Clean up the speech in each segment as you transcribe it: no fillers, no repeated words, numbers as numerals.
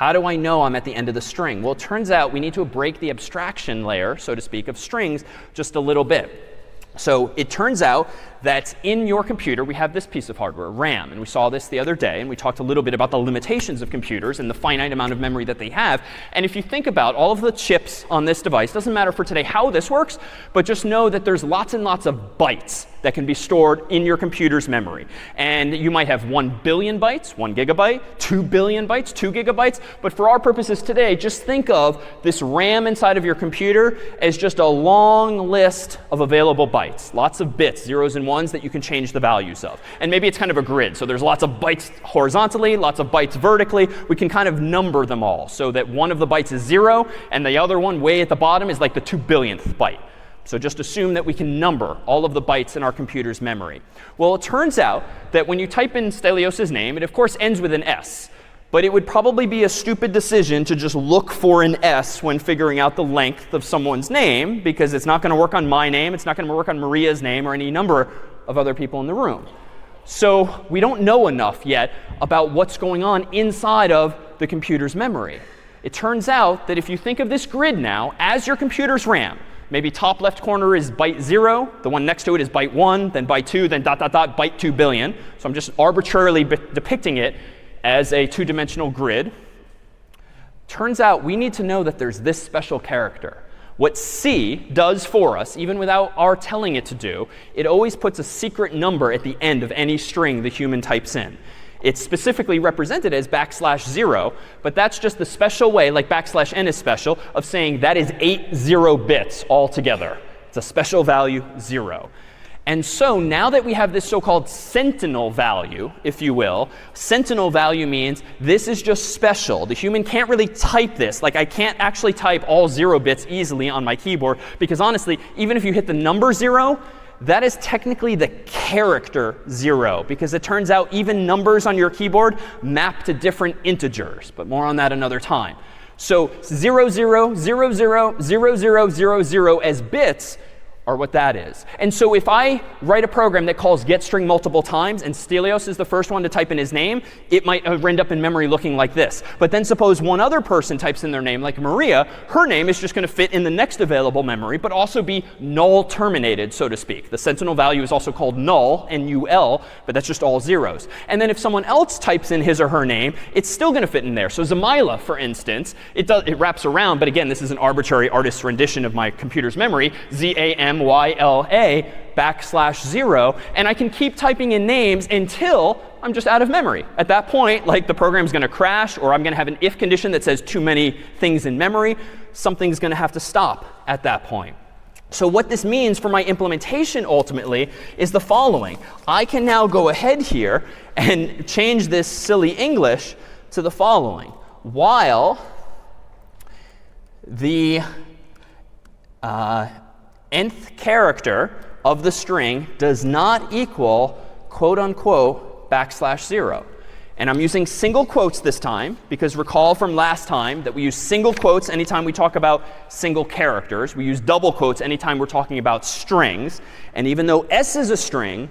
How do I know I'm at the end of the string? Well, it turns out we need to break the abstraction layer, so to speak, of strings just a little bit. So it turns out that in your computer, we have this piece of hardware, RAM. And we saw this the other day. And we talked a little bit about the limitations of computers and the finite amount of memory that they have. And if you think about all of the chips on this device, doesn't matter for today how this works, but just know that there's lots and lots of bytes that can be stored in your computer's memory. And you might have 1 billion bytes, 1 gigabyte, 2 billion bytes, 2 gigabytes. But for our purposes today, just think of this RAM inside of your computer as just a long list of available bytes. Lots of bits, zeros and ones that you can change the values of. And maybe it's kind of a grid. So there's lots of bytes horizontally, lots of bytes vertically. We can kind of number them all so that one of the bytes is 0 and the other one way at the bottom is like the 2 billionth byte. So just assume that we can number all of the bytes in our computer's memory. Well, it turns out that when you type in Stelios's name, it of course ends with an S. But it would probably be a stupid decision to just look for an S when figuring out the length of someone's name, because it's not going to work on my name. It's not going to work on Maria's name or any number of other people in the room. So we don't know enough yet about what's going on inside of the computer's memory. It turns out that if you think of this grid now as your computer's RAM, maybe top left corner is byte 0. The one next to it is byte 1, then byte 2, then dot, dot, dot, byte 2 billion. So I'm just arbitrarily depicting it as a two-dimensional grid. Turns out we need to know that there's this special character. What C does for us, even without our telling it to do, it always puts a secret number at the end of any string the human types in. It's specifically represented as \0, but that's just the special way, like \n is special, of saying that is 8 0 bits altogether. It's a special value 0. And so now that we have this so-called sentinel value, if you will, sentinel value means this is just special. The human can't really type this. Like I can't actually type all 0 bits easily on my keyboard, because honestly, even if you hit the number 0, that is technically the character 0, because it turns out even numbers on your keyboard map to different integers. But more on that another time. So 0, 0, 0, 0, 0, 0, 0, 0 as bits are what that is. And so if I write a program that calls getString multiple times, and Stelios is the first one to type in his name, it might end up in memory looking like this. But then suppose one other person types in their name, like Maria, her name is just going to fit in the next available memory, but also be null terminated, so to speak. The sentinel value is also called null, N-U-L, but that's just all zeros. And then if someone else types in his or her name, it's still going to fit in there. So Zamila, for instance, it wraps around, but again, this is an arbitrary artist's rendition of my computer's memory, ZAMYLA \0, and I can keep typing in names until I'm just out of memory. At that point, like the program's going to crash, or I'm going to have an if condition that says too many things in memory. Something's going to have to stop at that point. So what this means for my implementation ultimately is the following. I can now go ahead here and change this silly English to the following. While the nth character of the string does not equal quote unquote \0. And I'm using single quotes this time, because recall from last time that we use single quotes anytime we talk about single characters. We use double quotes anytime we're talking about strings. And even though S is a string,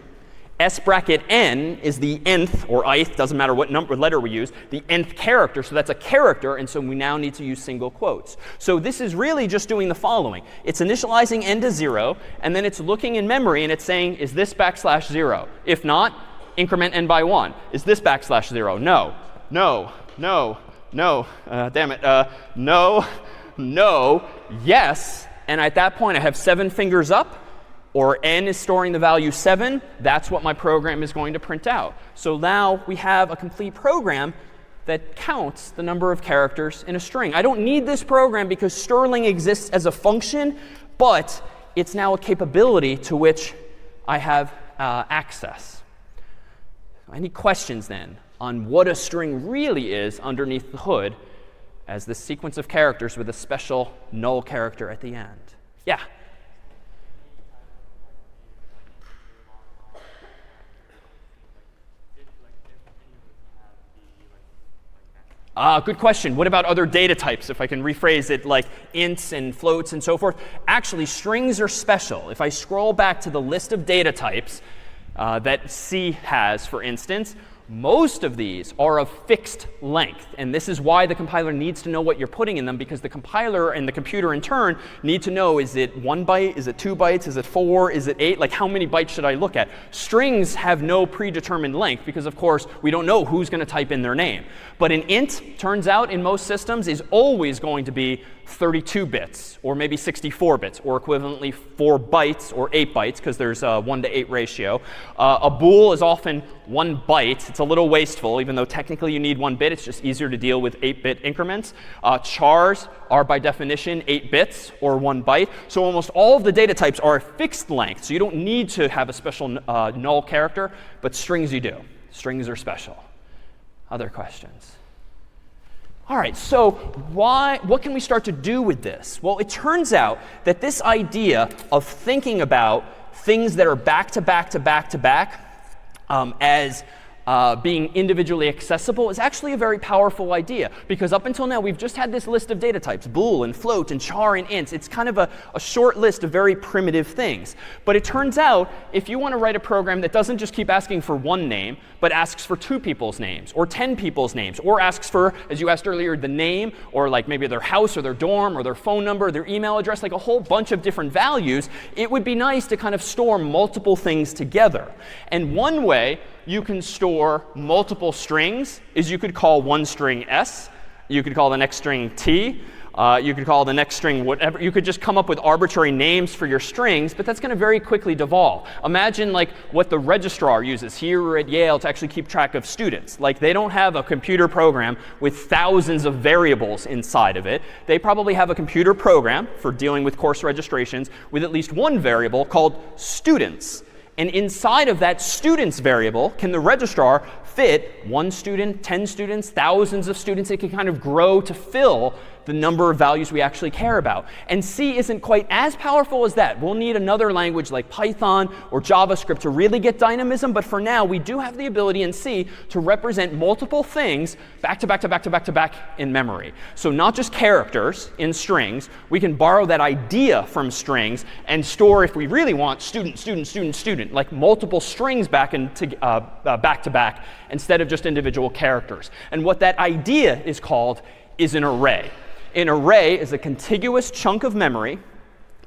S bracket n is the nth, or ith, doesn't matter what letter we use, the nth character. So that's a character, and so we now need to use single quotes. So this is really just doing the following. It's initializing n to 0, and then it's looking in memory, and it's saying, is this \0? If not, increment n by 1. Is this \0? No, no, no, no, damn it, no, no, yes. And at that point, I have 7 fingers up, or n is storing the value 7. That's what my program is going to print out. So now we have a complete program that counts the number of characters in a string. I don't need this program because Sterling exists as a function, but it's now a capability to which I have access. Any questions then on what a string really is underneath the hood as this sequence of characters with a special null character at the end? Yeah? Good question. What about other data types, if I can rephrase it, like ints and floats and so forth? Actually, strings are special. If I scroll back to the list of data types that C has, for instance, Most of these are of fixed length, and this is why the compiler needs to know what you're putting in them, because the compiler and the computer in turn need to know, is it 1 byte, is it 2 bytes, is it 4, is it 8? Like, how many bytes should I look at? Strings have no predetermined length because, of course, we don't know who's going to type in their name. But an int, turns out, in most systems is always going to be 32 bits, or maybe 64 bits, or equivalently 4 bytes or 8 bytes, because there's a 1 to 8 ratio. A bool is often 1 byte. It's a little wasteful, even though technically you need 1 bit. It's just easier to deal with 8-bit increments. Chars are, by definition, 8 bits or 1 byte. So almost all of the data types are a fixed length. So you don't need to have a special null character, but strings you do. Strings are special. Other questions? All right, so what can we start to do with this? Well, it turns out that this idea of thinking about things that are back to back to back to back as being individually accessible is actually a very powerful idea, because up until now we've just had this list of data types, bool and float and char and int. It's kind of a short list of very primitive things. But it turns out if you want to write a program that doesn't just keep asking for 1 name, but asks for 2 people's names or 10 people's names, or asks for, as you asked earlier, the name, or like maybe their house or their dorm or their phone number, their email address, like a whole bunch of different values, it would be nice to kind of store multiple things together. And one way you can store multiple strings is you could call one string s, you could call the next string t, you could call the next string whatever. You could just come up with arbitrary names for your strings, but that's going to very quickly devolve. Imagine like what the registrar uses here at Yale to actually keep track of students. Like, they don't have a computer program with thousands of variables inside of it. They probably have a computer program for dealing with course registrations with at least one variable called students. And inside of that students variable, can the registrar fit 1 student, 10 students, thousands of students? It can kind of grow to fill the number of values we actually care about. And C isn't quite as powerful as that. We'll need another language like Python or JavaScript to really get dynamism. But for now, we do have the ability in C to represent multiple things back to back to back to back to back in memory. So not just characters in strings. We can borrow that idea from strings and store, if we really want, student, student, student, student, like multiple strings back to back instead of just individual characters. And what that idea is called is an array. An array is a contiguous chunk of memory,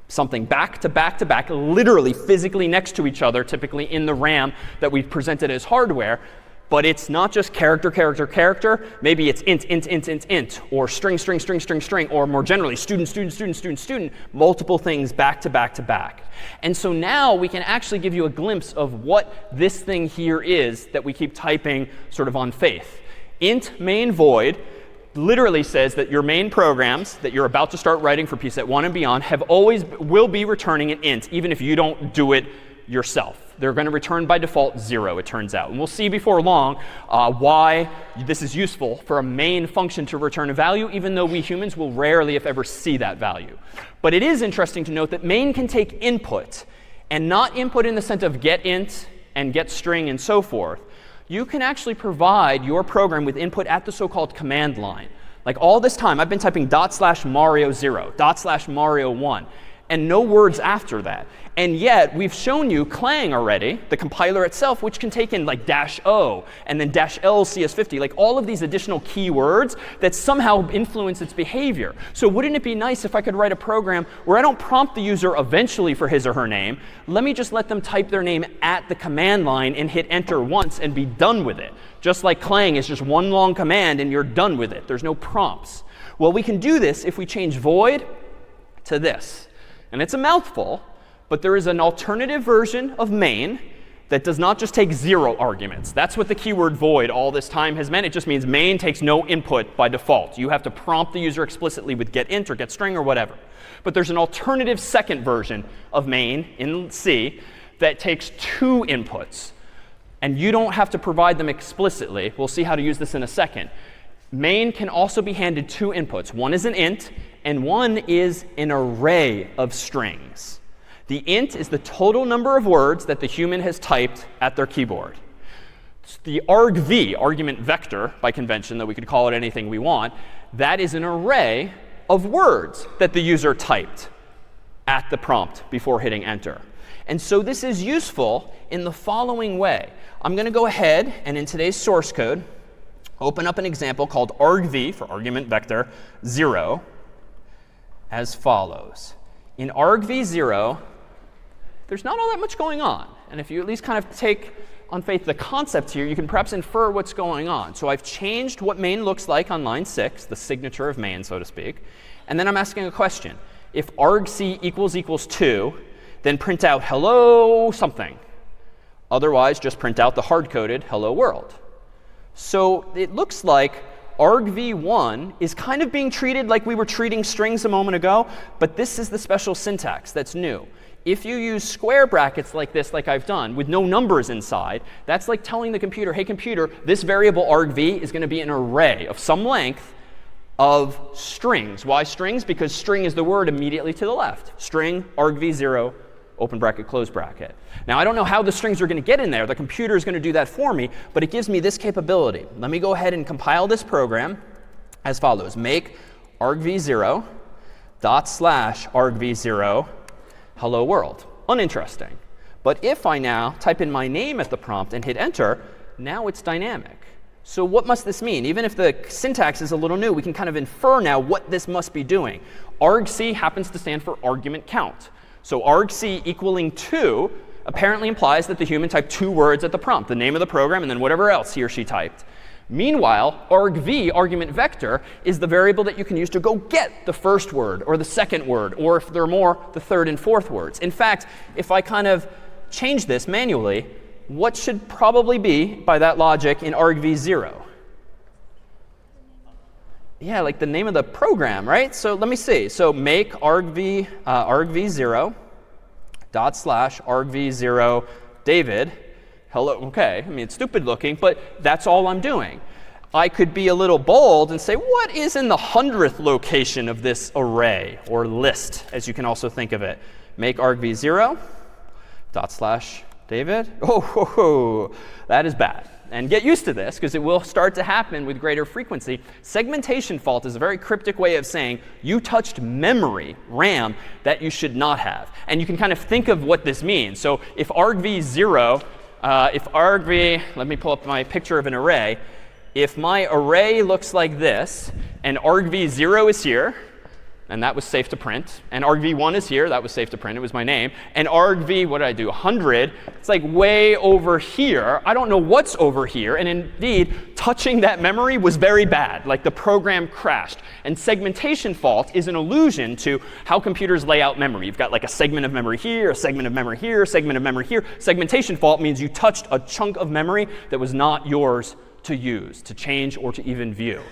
something back to back to back, literally physically next to each other, typically in the RAM that we've presented as hardware. But it's not just character, character, character. Maybe it's int, int, int, int, int, or string, string, string, string, string, or more generally, student, student, student, student, student, multiple things back to back to back. And so now we can actually give you a glimpse of what this thing here is that we keep typing sort of on faith. Int main void literally says that your main programs that you're about to start writing for PSET 1 and beyond will be returning an int, even if you don't do it yourself. They're going to return by default 0, it turns out. And we'll see before long why this is useful for a main function to return a value, even though we humans will rarely, if ever, see that value. But it is interesting to note that main can take input, and not input in the sense of get int and get string and so forth. You can actually provide your program with input at the so-called command line. Like, all this time, I've been typing /Mario0, /Mario1, and no words after that. And yet, we've shown you Clang already, the compiler itself, which can take in like -O and then -L CS50, like all of these additional keywords that somehow influence its behavior. So wouldn't it be nice if I could write a program where I don't prompt the user eventually for his or her name. Let me just let them type their name at the command line and hit enter once and be done with it. Just like Clang is just one long command and you're done with it. There's no prompts. Well, we can do this if we change void to this. And it's a mouthful, but there is an alternative version of main that does not just take 0 arguments. That's what the keyword void all this time has meant. It just means main takes no input by default. You have to prompt the user explicitly with get int or get string or whatever. But there's an alternative second version of main in C that takes 2 inputs. And you don't have to provide them explicitly. We'll see how to use this in a second. Main can also be handed 2 inputs. One is an int, and one is an array of strings. The int is the total number of words that the human has typed at their keyboard. The argv, argument vector by convention, though we could call it anything we want, that is an array of words that the user typed at the prompt before hitting enter. And so this is useful in the following way. I'm going to go ahead and in today's source code, open up an example called argv, for argument vector, 0, as follows. In argv0, there's not all that much going on. And if you at least kind of take on faith the concept here, you can perhaps infer what's going on. So I've changed what main looks like on line 6, the signature of main, so to speak. And then I'm asking a question. If argc equals 2, then print out hello something. Otherwise, just print out the hard-coded hello world. So it looks like argv1 is kind of being treated like we were treating strings a moment ago, but this is the special syntax that's new. If you use square brackets like this, like I've done, with no numbers inside, that's like telling the computer, hey, computer, this variable argv is going to be an array of some length of strings. Why strings? Because string is the word immediately to the left. String argv0, open bracket, close bracket. Now, I don't know how the strings are going to get in there. The computer is going to do that for me, but it gives me this capability. Let me go ahead and compile this program as follows. Make argv0 /argv0 hello world. Uninteresting. But if I now type in my name at the prompt and hit enter, now it's dynamic. So what must this mean? Even if the syntax is a little new, we can kind of infer now what this must be doing. argc happens to stand for argument count. So argc equaling 2 apparently implies that the human typed 2 words at the prompt, the name of the program and then whatever else he or she typed. Meanwhile, argv, argument vector, is the variable that you can use to go get the first word or the second word, or if there are more, the third and fourth words. In fact, if I kind of change this manually, what should probably be, by that logic, in argv0? Yeah, like the name of the program, right? So let me see. So make argv0 /argv0 David. Hello, OK. I mean, it's stupid looking, but that's all I'm doing. I could be a little bold and say, what is in the 100th location of this array, or list, as you can also think of it? Make argv0 /David. Oh, that is bad. And get used to this, because it will start to happen with greater frequency. Segmentation fault is a very cryptic way of saying you touched memory, RAM, that you should not have. And you can kind of think of what this means. So if argv0, let me pull up my picture of an array. If my array looks like this, and argv0 is here, and that was safe to print, and argv1 is here, that was safe to print, it was my name, and argv, what did I do, 100, it's like way over here. I don't know what's over here, and indeed, touching that memory was very bad, like the program crashed. And segmentation fault is an allusion to how computers lay out memory. You've got like a segment of memory here, a segment of memory here, a segment of memory here. Segmentation fault means you touched a chunk of memory that was not yours to use, to change, or to even view.